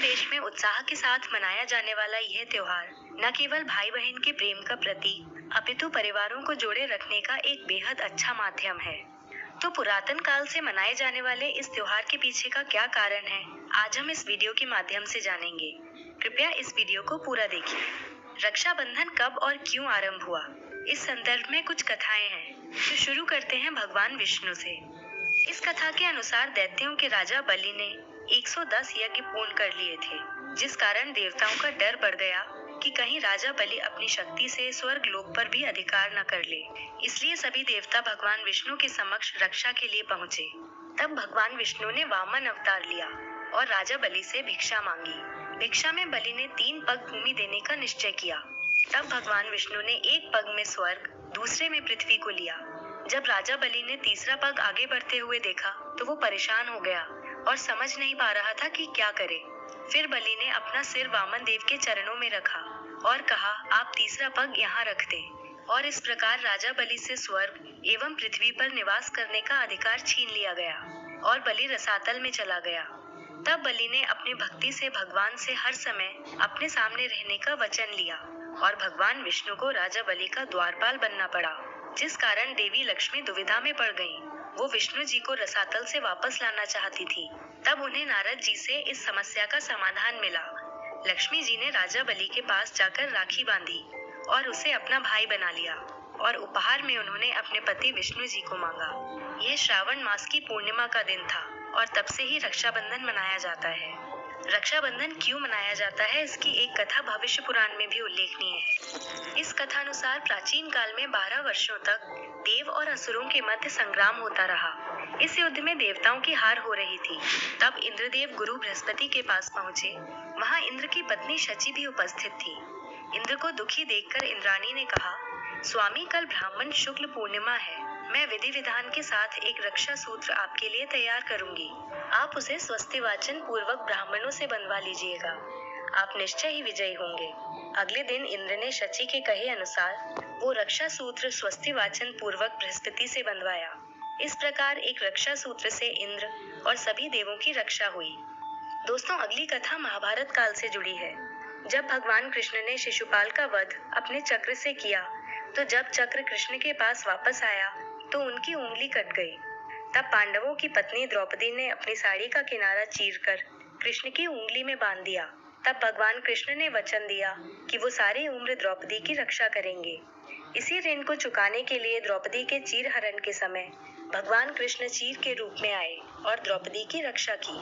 देश में उत्साह के साथ मनाया जाने वाला यह त्योहार न केवल भाई बहन के प्रेम का प्रतीक अपितु परिवारों को जोड़े रखने का एक बेहद अच्छा माध्यम है। तो पुरातन काल से मनाए जाने वाले इस त्योहार के पीछे का क्या कारण है, आज हम इस वीडियो के माध्यम से जानेंगे। कृपया इस वीडियो को पूरा देखिए। रक्षाबंधन कब और क्यों आरंभ हुआ, इस संदर्भ में कुछ कथाएं हैं। तो शुरू करते हैं भगवान विष्णु से। इस कथा के अनुसार दैत्यों के राजा बलि ने 110 यज्ञ पूर्ण कर लिए थे, जिस कारण देवताओं का डर बढ़ गया कि कहीं राजा बलि अपनी शक्ति से स्वर्ग लोक पर भी अधिकार न कर ले। इसलिए सभी देवता भगवान विष्णु के समक्ष रक्षा के लिए पहुँचे। तब भगवान विष्णु ने वामन अवतार लिया और राजा बलि से भिक्षा मांगी। भिक्षा में बलि ने 3 पग भूमि देने का निश्चय किया। तब भगवान विष्णु ने एक पग में स्वर्ग, दूसरे में पृथ्वी को लिया। जब राजा बलि ने तीसरा पग आगे बढ़ते हुए देखा तो वो परेशान हो गया और समझ नहीं पा रहा था कि क्या करे। फिर बलि ने अपना सिर वामन देव के चरणों में रखा और कहा, आप तीसरा पग यहाँ रख दें। और इस प्रकार राजा बलि से स्वर्ग एवं पृथ्वी पर निवास करने का अधिकार छीन लिया गया और बलि रसातल में चला गया। तब बलि ने अपनी भक्ति से भगवान से हर समय अपने सामने रहने का वचन लिया और भगवान विष्णु को राजा बलि का द्वारपाल बनना पड़ा, जिस कारण देवी लक्ष्मी दुविधा में पड़ गईं। वो विष्णु जी को रसातल से वापस लाना चाहती थी। तब उन्हें नारद जी से इस समस्या का समाधान मिला। लक्ष्मी जी ने राजा बलि के पास जाकर राखी बांधी और उसे अपना भाई बना लिया और उपहार में उन्होंने अपने पति विष्णु जी को मांगा। यह श्रावण मास की पूर्णिमा का दिन था और तब से ही रक्षाबंधन मनाया जाता है। रक्षाबंधन क्यों मनाया जाता है, इसकी एक कथा भविष्य पुराण में भी उल्लेखनीय है। इस कथानुसार प्राचीन काल में 12 वर्षों तक देव और असुरों के मध्य संग्राम होता रहा। इस युद्ध में देवताओं की हार हो रही थी। तब इंद्रदेव गुरु बृहस्पति के पास पहुंचे। वहां इंद्र की पत्नी शची भी उपस्थित थी। इंद्र को दुखी देखकर इंद्राणी ने कहा, स्वामी, कल ब्राह्मण शुक्ल पूर्णिमा है। मैं विधि विधान के साथ एक रक्षा सूत्र आपके लिए तैयार करूंगी। आप उसे स्वस्ति वाचन पूर्वक ब्राह्मणों से बंधवा लीजिएगा। आप निश्चय ही विजयी होंगे। अगले दिन इंद्र ने शची के कहे अनुसार वो रक्षा सूत्र स्वस्ति वाचन पूर्वक बृहस्पति से बंधवाया। इस प्रकार एक रक्षा सूत्र से इंद्र और सभी देवों की रक्षा हुई। दोस्तों, अगली कथा महाभारत काल से जुड़ी है। जब भगवान कृष्ण ने शिशुपाल का वध अपने चक्र से किया, तो जब चक्र कृष्ण के पास वापस आया तो उनकी उंगली कट गई। तब पांडवों की पत्नी द्रौपदी ने अपनी साड़ी का किनारा चीरकर कृष्ण की उंगली में बांध दिया। तब भगवान कृष्ण ने वचन दिया कि वो सारी उम्र द्रौपदी की रक्षा करेंगे। इसी ऋण को चुकाने के लिए द्रौपदी के चीर हरण के समय भगवान कृष्ण चीर के रूप में आए और द्रौपदी की रक्षा की।